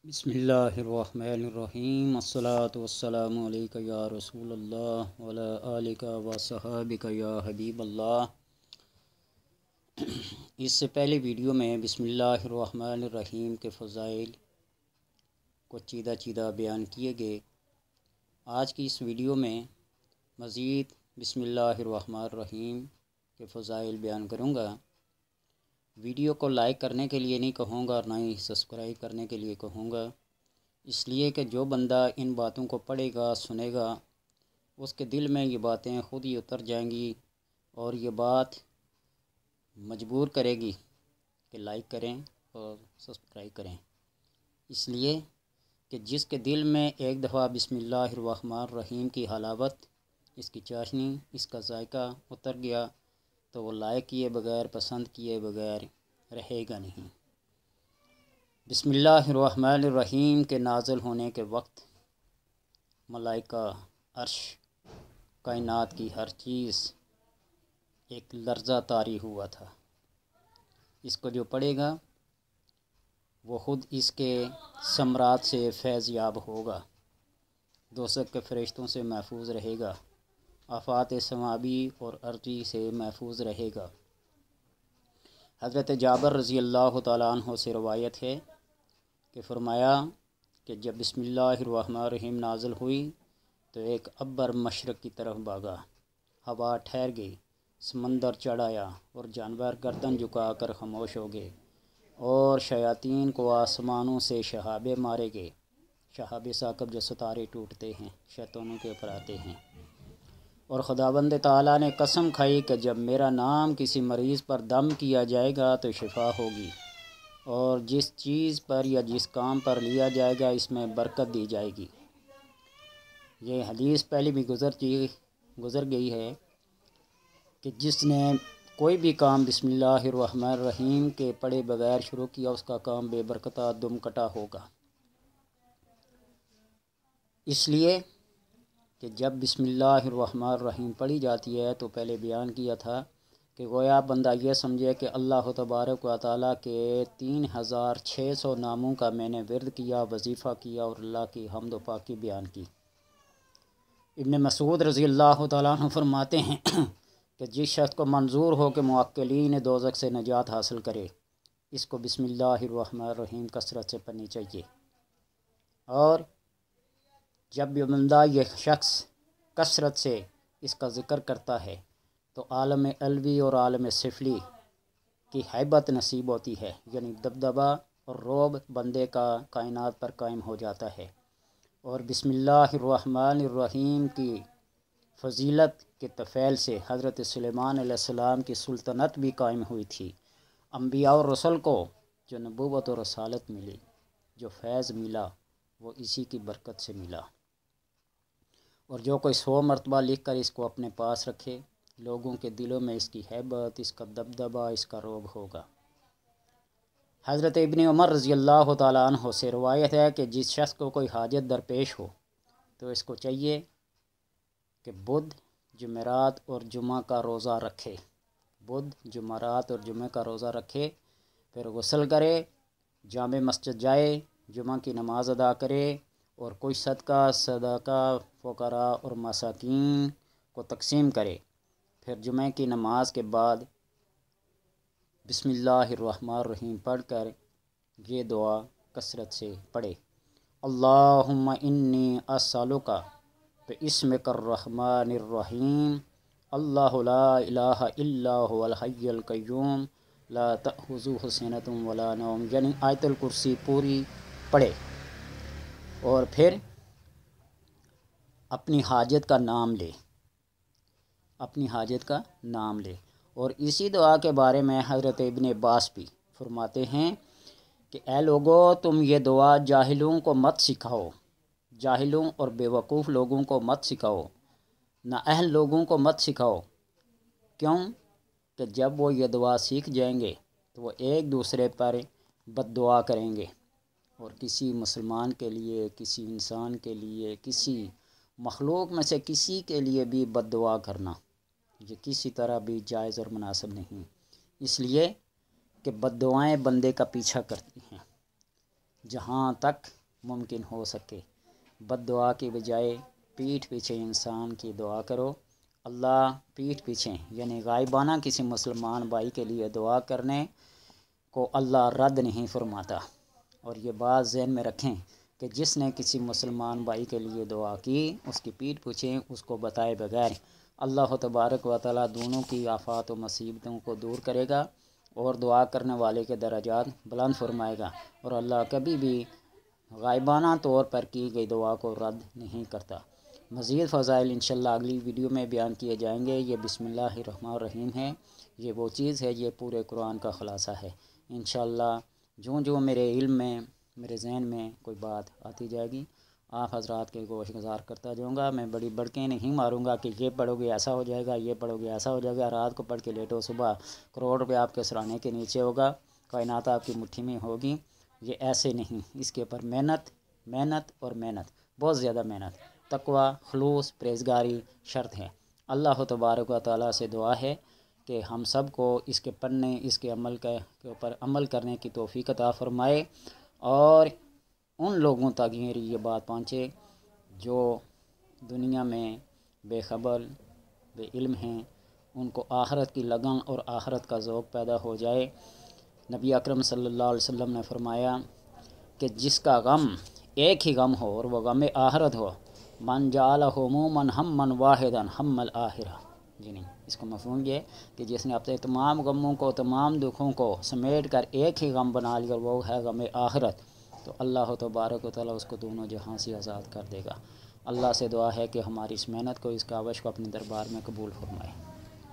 بسم اللہ الرحمن الرحیم الصلاۃ والسلام علیک یا رسول اللہ وعلی آلک و صحابک یا حبیب اللہ۔ اس سے پہلے ویڈیو میں بسم اللہ الرحمن الرحیم کے فضائل کو چیدہ چیدہ بیان کیے گئے۔ آج کی اس ویڈیو میں مزید بسم اللہ الرحمن الرحیم کے فضائل بیان کروں گا۔ ویڈیو کو لائک کرنے کے لیے نہیں کہوں گا اور نہ ہی سبسکرائب کرنے کے لیے کہوں گا، اس لیے کہ جو بندہ ان باتوں کو پڑھے گا سنے گا اس کے دل میں یہ باتیں خود ہی اتر جائیں گی اور یہ بات مجبور کرے گی کہ لائک کریں اور سبسکرائب کریں، اس لیے کہ جس کے دل میں ایک دفعہ بسم اللہ الرحمن الرحیم کی حلاوت، اس کی چاشنی، اس کا ذائقہ اتر گیا تو وہ لائک کیے بغیر، پسند کیے بغیر رہے گا نہیں۔ بسم اللہ الرحمن الرحیم کے نازل ہونے کے وقت ملائکہ، عرش، کائنات کی ہر چیز ایک لرزہ طاری ہوا تھا۔ اس کو جو پڑھے گا وہ خود اس کے ثمرات سے فیض یاب ہوگا، دوزخ کے فرشتوں سے محفوظ رہے گا، آفات سماوی اور ارضی سے محفوظ رہے گا۔ حضرت جابر رضی اللہ تعالیٰ عنہ سے روایت ہے کہ فرمایا کہ جب بسم اللہ الرحمن الرحیم نازل ہوئی تو ایک ابر مشرق کی طرف بھاگا، ہوا ٹھہر گئی، سمندر چڑھ آیا اور جانور گردن جھکا کر خاموش ہو گئے اور شیاطین کو آسمانوں سے شہابے مارے گئے۔ شہاب ثاقب جو ستارے ٹوٹتے ہیں، شیطانوں کے اوپر آتے ہیں، اور خداوند تعالیٰ نے قسم کھائی کہ جب میرا نام کسی مریض پر دم کیا جائے گا تو شفا ہوگی، اور جس چیز پر یا جس کام پر لیا جائے گا اس میں برکت دی جائے گی۔ یہ حدیث پہلے بھی گزر گئی ہے کہ جس نے کوئی بھی کام بسم اللہ الرحمن الرحیم کے پڑھے بغیر شروع کیا اس کا کام بے برکتہ دم کٹا ہوگا۔ اس لیے کہ جب بسم اللہ الرحمن الرحیم پڑھی جاتی ہے تو پہلے بیان کیا تھا کہ گویا بندہ یہ سمجھے کہ اللہ تبارک و تعالیٰ کے 3600 ناموں کا میں نے ورد کیا، وظیفہ کیا اور اللہ کی حمد و پاکی بیان کی۔ ابن مسعود رضی اللہ تعالیٰ عنہ فرماتے ہیں کہ جس شخص کو منظور ہو کہ معوقلین دوزخ سے نجات حاصل کرے، اس کو بسم اللہ الرحمن الرحیم کثرت سے پڑھنی چاہیے، اور جب یہ بندہ، یہ شخص کثرت سے اس کا ذکر کرتا ہے تو عالم علوی اور عالم سفلی کی ہیبت نصیب ہوتی ہے، یعنی دبدبہ اور رعب بندے کا کائنات پر قائم ہو جاتا ہے۔ اور بسم اللہ الرحمن الرحیم کی فضیلت کے طفیل سے حضرت سلیمان علیہ السلام کی سلطنت بھی قائم ہوئی تھی۔ انبیاء اور رسل کو جو نبوت اور رسالت ملی، جو فیض ملا، وہ اسی کی برکت سے ملا۔ اور جو کوئی 100 مرتبہ لکھ کر اس کو اپنے پاس رکھے، لوگوں کے دلوں میں اس کی ہیبت، اس کا دبدبہ، اس کا رعب ہوگا۔ حضرت ابن عمر رضی اللہ تعالیٰ عنہ سے روایت ہے کہ جس شخص کو کوئی حاجت درپیش ہو تو اس کو چاہیے کہ بدھ، جمعرات اور جمعہ کا روزہ رکھے، بدھ، جمعرات اور جمعہ کا روزہ رکھے، پھر غسل کرے، جامع مسجد جائے، جمعہ کی نماز ادا کرے اور کوئی صدقہ فقراء اور مساکین کو تقسیم کرے، پھر جمعہ کی نماز کے بعد بسم اللہ الرحمن الرحیم پڑھ کر یہ دعا کثرت سے پڑھے: اللہم انی اسألک باسمک الرحمن الرحیم اللہ لا الہ الا هو الحی القیوم لا تأخذہ سنۃ ولا نوم، یعنی آیت الکرسی پوری پڑھے، اور پھر اپنی حاجت کا نام لے، اپنی حاجت کا نام لے۔ اور اسی دعا کے بارے میں حضرت ابن عباس بھی فرماتے ہیں کہ اے لوگو، تم یہ دعا جاہلوں کو مت سکھاؤ، جاہلوں اور بیوقوف لوگوں کو مت سکھاؤ، نہ اہل لوگوں کو مت سکھاؤ۔ کیوں کہ جب وہ یہ دعا سیکھ جائیں گے تو وہ ایک دوسرے پر بد دعا کریں گے، اور کسی مسلمان کے لیے، کسی انسان کے لیے، کسی مخلوق میں سے کسی کے لیے بھی بد دعا کرنا یہ کسی طرح بھی جائز اور مناسب نہیں، اس لیے کہ بد دعائیں بندے کا پیچھا کرتی ہیں۔ جہاں تک ممکن ہو سکے۔ بد دعا کی بجائے پیٹھ پیچھے انسان کی دعا کرو۔ اللہ پیٹھ پیچھے یعنی غائبانہ کسی مسلمان بھائی کے لیے دعا کرنے کو اللہ رد نہیں فرماتا۔ اور یہ بات ذہن میں رکھیں کہ جس نے کسی مسلمان بھائی کے لیے دعا کی اس کی پیٹھ پیچھے اس کو بتائے بغیر اللہ تبارک و تعالیٰ دونوں کی آفات و مصیبتوں کو دور کرے گا اور دعا کرنے والے کے درجات بلند فرمائے گا، اور اللہ کبھی بھی غائبانہ طور پر کی گئی دعا کو رد نہیں کرتا۔ مزید فضائل انشاءاللہ اگلی ویڈیو میں بیان کیے جائیں گے۔ یہ بسم اللہ الرحمن الرحیم ہے، یہ وہ چیز ہے، یہ پورے قرآن کا خلاصہ ہے۔ انشاءاللہ جو میرے علم میں، میرے ذہن میں کوئی بات آتی جائے گی آپ حضرات کے گوش گزار کرتا جاؤں گا۔ میں بڑی بڑکیں نہیں ماروں گا کہ یہ پڑھو گے ایسا ہو جائے گا، یہ پڑھو گے ایسا ہو جائے گا، رات کو پڑھ کے لیٹو صبح کروڑ روپے آپ کے سرانے کے نیچے ہوگا، کائنات آپ کی مٹھی میں ہوگی۔ یہ ایسے نہیں، اس کے اوپر محنت اور محنت، بہت زیادہ محنت، تقوی، خلوص، پرہیزگاری شرط ہے۔ اللہ تبارک و تعالیٰ سے دعا ہے کہ ہم سب کو اس کے پڑھنے، اس کے عمل کے اوپر عمل کرنے کی توفیق عطا فرمائے، اور ان لوگوں تک میری یہ بات پہنچے جو دنیا میں بے خبر، بے علم ہیں، ان کو آخرت کی لگن اور آخرت کا ذوق پیدا ہو جائے۔ نبی اکرم صلی اللہ علیہ وسلم نے فرمایا کہ جس کا غم ایک ہی غم ہو اور وہ غم آخرت ہو، من جعل هموما ہما واحدا ہم الآخرہ، جی نہیں، اس کو مفہوم یہ کہ جس نے اپنے تمام غموں کو، تمام دکھوں کو سمیٹ کر ایک ہی غم بنا لیا، وہ ہے غم آخرت، تو اللہ تبارک و تعالیٰ اس کو دونوں جہاں سے آزاد کر دے گا۔ اللہ سے دعا ہے کہ ہماری اس محنت کو، اس کاوش کو اپنے دربار میں قبول فرمائے۔